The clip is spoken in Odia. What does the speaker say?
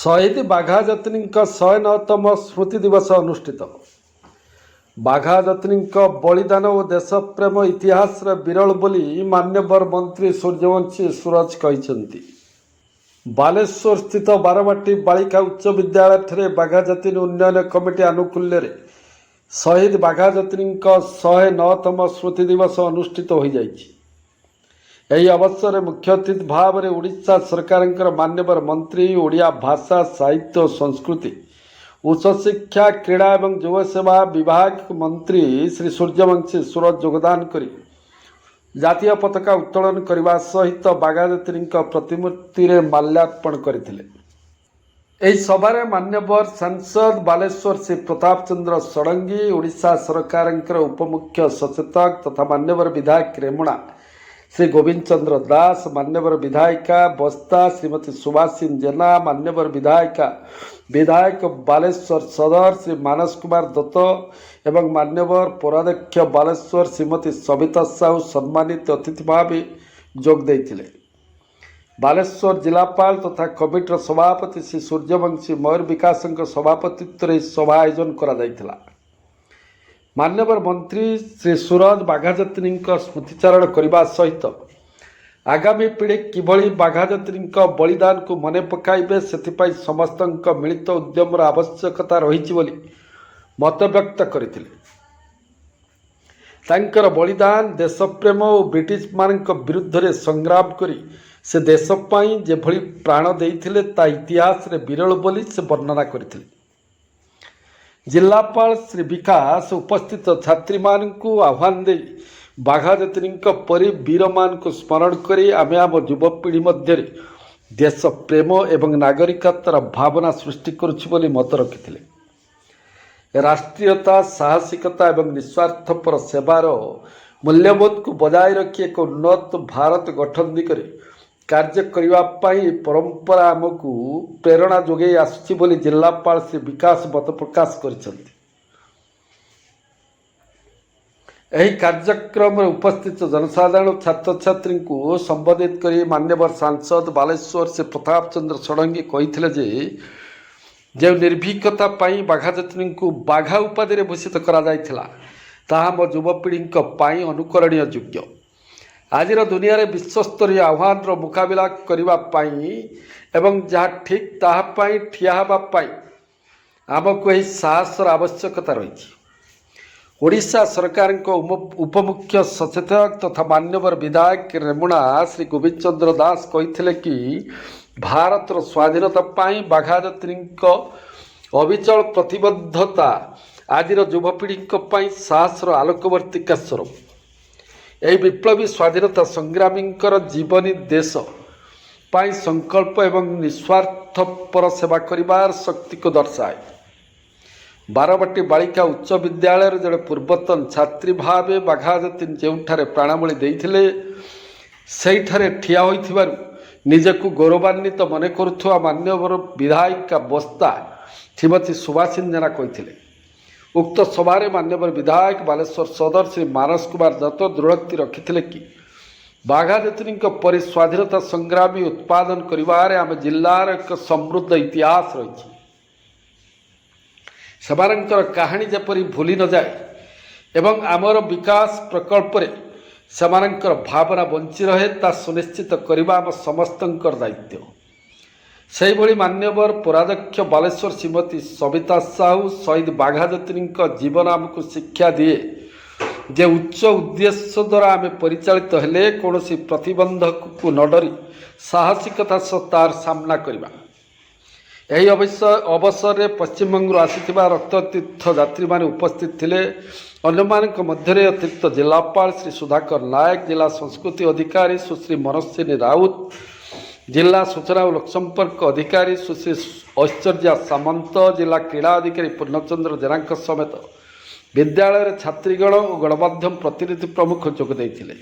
ଶହୀଦ ବାଘା ଯତୀନଙ୍କ 109ତମ ସ୍ମୃତି ଦିବସ ଅନୁଷ୍ଠିତ। ବାଘା ଯତୀନଙ୍କ ବଳିଦାନ ଓ ଦେଶପ୍ରେମ ଇତିହାସରେ ବିରଳ ବୋଲି ମାନ୍ୟବର ମନ୍ତ୍ରୀ ସୂର୍ଯ୍ୟବଂଶୀ ସୁରଜ କହିଛନ୍ତି। ବାଲେଶ୍ୱର ସ୍ଥିତ ବାରବାଟୀ ବାଳିକା ଉଚ୍ଚ ବିଦ୍ୟାଳୟଠାରେ ବାଘା ଯତୀନ ଉନ୍ନୟନ କମିଟି ଆନୁକୂଲ୍ୟରେ ଶହୀଦ ବାଘା ଯତୀନଙ୍କ 109ତମ ସ୍ମୃତି ଦିବସ ଅନୁଷ୍ଠିତ ହୋଇଯାଇଛି। ଏହି ଅବସରରେ ମୁଖ୍ୟ ଅତିଥି ଭାବରେ ଓଡ଼ିଶା ସରକାରଙ୍କର ମାନ୍ୟବର ମନ୍ତ୍ରୀ, ଓଡ଼ିଆ ଭାଷା, ସାହିତ୍ୟ ଓ ସଂସ୍କୃତି, ଉଚ୍ଚଶିକ୍ଷା, କ୍ରୀଡ଼ା ଏବଂ ଯୁବ ସେବା ବିଭାଗ ମନ୍ତ୍ରୀ ଶ୍ରୀ ସୂର୍ଯ୍ୟବଂଶୀ ସୁରଜ ଯୋଗଦାନ କରି ଜାତୀୟ ପତାକା ଉତ୍ତୋଳନ କରିବା ସହିତ ବାଘା ଯତୀନଙ୍କ ପ୍ରତିମୂର୍ତ୍ତିରେ ମାଲ୍ୟାର୍ପଣ କରିଥିଲେ। ଏହି ସଭାରେ ମାନ୍ୟବର ସାଂସଦ ବାଲେଶ୍ୱର ଶ୍ରୀ ପ୍ରତାପ ଚନ୍ଦ୍ର ଷଡ଼ଙ୍ଗୀ, ଓଡ଼ିଶା ସରକାରଙ୍କର ଉପମୁଖ୍ୟ ସଚେତକ ତଥା ମାନ୍ୟବର ବିଧାୟକ ରେମୁଣା ଶ୍ରୀ ଗୋବିନ୍ଦ ଚନ୍ଦ୍ର ଦାସ, ମାନ୍ୟବର ବିଧାୟିକା ବସ୍ତା ଶ୍ରୀମତୀ ସୁଭାଷିନୀ ଜେନା, ମାନ୍ୟବର ବିଧାୟକ ବାଲେଶ୍ୱର ସଦର ଶ୍ରୀ ମାନସ କୁମାର ଦତ୍ତ ଏବଂ ମାନ୍ୟବର ପୌରାଧ୍ୟକ୍ଷ ବାଲେଶ୍ୱର ଶ୍ରୀମତୀ ସବିତା ସାହୁ ସମ୍ମାନିତ ଅତିଥି ଭାବେ ଯୋଗ ଦେଇଥିଲେ। ବାଲେଶ୍ୱର ଜିଲ୍ଲାପାଳ ତଥା କମିଟିର ସଭାପତି ଶ୍ରୀ ସୂର୍ଯ୍ୟବଂଶୀ ମୟୂର ବିକାଶଙ୍କ ସଭାପତିତ୍ୱରେ ଏହି ସଭା ଆୟୋଜନ କରାଯାଇଥିଲା। ମାନ୍ୟବର ମନ୍ତ୍ରୀ ଶ୍ରୀ ସୁରଜ ବାଘା ଯତୀନଙ୍କ ସ୍ମୃତିଚାରଣ କରିବା ସହିତ ଆଗାମୀ ପିଢ଼ି କିଭଳି ବାଘା ଯତୀନଙ୍କ ବଳିଦାନକୁ ମନେ ପକାଇବେ ସେଥିପାଇଁ ସମସ୍ତଙ୍କ ମିଳିତ ଉଦ୍ୟମର ଆବଶ୍ୟକତା ରହିଛି ବୋଲି ମତବ୍ୟକ୍ତ କରିଥିଲେ। ତାଙ୍କର ବଳିଦାନ, ଦେଶପ୍ରେମ ଓ ବ୍ରିଟିଶମାନଙ୍କ ବିରୁଦ୍ଧରେ ସଂଗ୍ରାମ କରି ସେ ଦେଶ ପାଇଁ ଯେଭଳି ପ୍ରାଣ ଦେଇଥିଲେ ତା ଇତିହାସରେ ବିରଳ ବୋଲି ସେ ବର୍ଣ୍ଣନା କରିଥିଲେ। ଜିଲ୍ଲାପାଳ ଶ୍ରୀ ବିକାଶ ଉପସ୍ଥିତ ଛାତ୍ରୀମାନଙ୍କୁ ଆହ୍ୱାନ ଦେଇ ବାଘା ଯତୀନଙ୍କ ପରି ବୀରମାନଙ୍କୁ ସ୍ମରଣ କରି ଆମେ ଆମ ଯୁବପିଢ଼ି ମଧ୍ୟରେ ଦେଶ ପ୍ରେମ ଏବଂ ନାଗରିକତାର ଭାବନା ସୃଷ୍ଟି କରୁଛୁ ବୋଲି ମତ ରଖିଥିଲେ। ରାଷ୍ଟ୍ରୀୟତା, ସାହସିକତା ଏବଂ ନିଃସ୍ୱାର୍ଥପର ସେବାର ମୂଲ୍ୟବୋଧକୁ ବଜାୟ ରଖି ଏକ ଉନ୍ନତ ଭାରତ ଗଠନ ଦିଗରେ କାର୍ଯ୍ୟ କରିବା ପାଇଁ ପରମ୍ପରା ଆମକୁ ପ୍ରେରଣା ଯୋଗାଇ ଆସୁଛି ବୋଲି ଜିଲ୍ଲାପାଳ ଶ୍ରୀ ବିକାଶ ମତ ପ୍ରକାଶ କରିଛନ୍ତି। ଏହି କାର୍ଯ୍ୟକ୍ରମରେ ଉପସ୍ଥିତ ଜନସାଧାରଣ ଛାତ୍ରଛାତ୍ରୀଙ୍କୁ ସମ୍ବୋଧିତ କରି ମାନ୍ୟବର ସାଂସଦ ବାଲେଶ୍ୱର ଶ୍ରୀ ପ୍ରତାପ ଚନ୍ଦ୍ର ଷଡ଼ଙ୍ଗୀ କହିଥିଲେ ଯେ ଯେଉଁ ନିର୍ଭୀକତା ପାଇଁ ବାଘା ଯତୀନଙ୍କୁ ବାଘା ଉପାଧିରେ ଭୂଷିତ କରାଯାଇଥିଲା ତାହା ଆମ ଯୁବପିଢ଼ିଙ୍କ ପାଇଁ ଅନୁକରଣୀୟ ଯୋଗ୍ୟ। ଆଜିର ଦୁନିଆରେ ବିଶ୍ୱସ୍ତରୀୟ ଆହ୍ୱାନର ମୁକାବିଲା କରିବା ପାଇଁ ଏବଂ ଯାହା ଠିକ୍ ତାହା ପାଇଁ ଠିଆ ହେବା ପାଇଁ ଆମକୁ ଏହି ସାହସର ଆବଶ୍ୟକତା ରହିଛି। ଓଡ଼ିଶା ସରକାରଙ୍କ ଉପମୁଖ୍ୟ ସଚେତକ ତଥା ମାନ୍ୟବର ବିଧାୟକ ରେମୁଣା ଶ୍ରୀ ଗୋବିନ୍ଦ ଚନ୍ଦ୍ର ଦାସ କହିଥିଲେ କି ଭାରତର ସ୍ୱାଧୀନତା ପାଇଁ ବାଘା ଯତୀନଙ୍କ ଅବିଚଳ ପ୍ରତିବଦ୍ଧତା ଆଜିର ଯୁବପିଢ଼ିଙ୍କ ପାଇଁ ସାହସର ଆଲୋକବର୍ତ୍ତିକା ସ୍ୱରୂପ। ଏହି ବିପ୍ଳବୀ ସ୍ୱାଧୀନତା ସଂଗ୍ରାମୀଙ୍କର ଜୀବନୀ ଦେଶ ପାଇଁ ସଂକଳ୍ପ ଏବଂ ନିଃସ୍ୱାର୍ଥପର ସେବା କରିବାର ଶକ୍ତିକୁ ଦର୍ଶାଏ। ବାରବାଟୀ ବାଳିକା ଉଚ୍ଚ ବିଦ୍ୟାଳୟର ଜଣେ ପୂର୍ବତନ ଛାତ୍ରୀ ଭାବେ ବାଘା ଯତୀନ ଯେଉଁଠାରେ ପ୍ରାଣବଳି ଦେଇଥିଲେ ସେହିଠାରେ ଠିଆ ହୋଇଥିବାରୁ ନିଜକୁ ଗୌରବାନ୍ୱିତ ମନେ କରୁଥିବା ମାନ୍ୟବର ବିଧାୟିକା ବସ୍ତା ଶ୍ରୀମତୀ ସୁଭାଷିନୀ ଜେନା କହିଥିଲେ। ଉକ୍ତ ସଭାରେ ମାନ୍ୟବର ବିଧାୟକ ବାଲେଶ୍ୱର ସଦର ଶ୍ରୀ ମାନସ କୁମାର ଦତ୍ତ ଦୃଢ଼ୋକ୍ତି ରଖିଥିଲେ କି ବାଘା ଯତୀନଙ୍କ ପରି ସ୍ୱାଧୀନତା ସଂଗ୍ରାମୀ ଉତ୍ପାଦନ କରିବାରେ ଆମ ଜିଲ୍ଲାର ଏକ ସମୃଦ୍ଧ ଇତିହାସ ରହିଛି। ସେମାନଙ୍କର କାହାଣୀ ଯେପରି ଭୁଲି ନଯାଏ ଏବଂ ଆମର ବିକାଶ ପ୍ରକଳ୍ପରେ ସେମାନଙ୍କର ଭାବନା ବଞ୍ଚି ରହେ ତାହା ସୁନିଶ୍ଚିତ କରିବା ଆମ ସମସ୍ତଙ୍କର ଦାୟିତ୍ୱ। ସେହିଭଳି ମାନ୍ୟବର ପୌରାଧ୍ୟକ୍ଷ ବାଲେଶ୍ୱର ଶ୍ରୀମତୀ ସବିତା ସାହୁ ଶହୀଦ ବାଘା ଯତୀନଙ୍କ ଜୀବନ ଆମକୁ ଶିକ୍ଷା ଦିଏ ଯେ ଉଚ୍ଚ ଉଦ୍ଦେଶ୍ୟ ଦ୍ୱାରା ଆମେ ପରିଚାଳିତ ହେଲେ କୌଣସି ପ୍ରତିବନ୍ଧକକୁ ନ ଡରି ସାହସିକତା ସହ ତାର ସାମ୍ନା କରିବା। ଏହି ଅବସରରେ ପଶ୍ଚିମବଙ୍ଗରୁ ଆସିଥିବା ରକ୍ତତୀର୍ଥ ଯାତ୍ରୀମାନେ ଉପସ୍ଥିତ ଥିଲେ। ଅନ୍ୟମାନଙ୍କ ମଧ୍ୟରେ ଅତିରିକ୍ତ ଜିଲ୍ଲାପାଳ ଶ୍ରୀ ସୁଧାକର ନାୟକ, ଜିଲ୍ଲା ସଂସ୍କୃତି ଅଧିକାରୀ ସୁଶ୍ରୀ ମନସ୍ୱିନୀ ରାଉତ, ଜିଲ୍ଲା ସୂଚନା ଓ ଲୋକସମ୍ପର୍କ ଅଧିକାରୀ ସୁଶ୍ରୀ ଐଶ୍ୱର୍ଯ୍ୟା ସାମନ୍ତ, ଜିଲ୍ଲା କ୍ରୀଡ଼ା ଅଧିକାରୀ ପୂର୍ଣ୍ଣଚନ୍ଦ୍ର ଜେନାଙ୍କ ସମେତ ବିଦ୍ୟାଳୟରେ ଛାତ୍ରୀଗଣ ଓ ଗଣମାଧ୍ୟମ ପ୍ରତିନିଧି ପ୍ରମୁଖ ଯୋଗ ଦେଇଥିଲେ।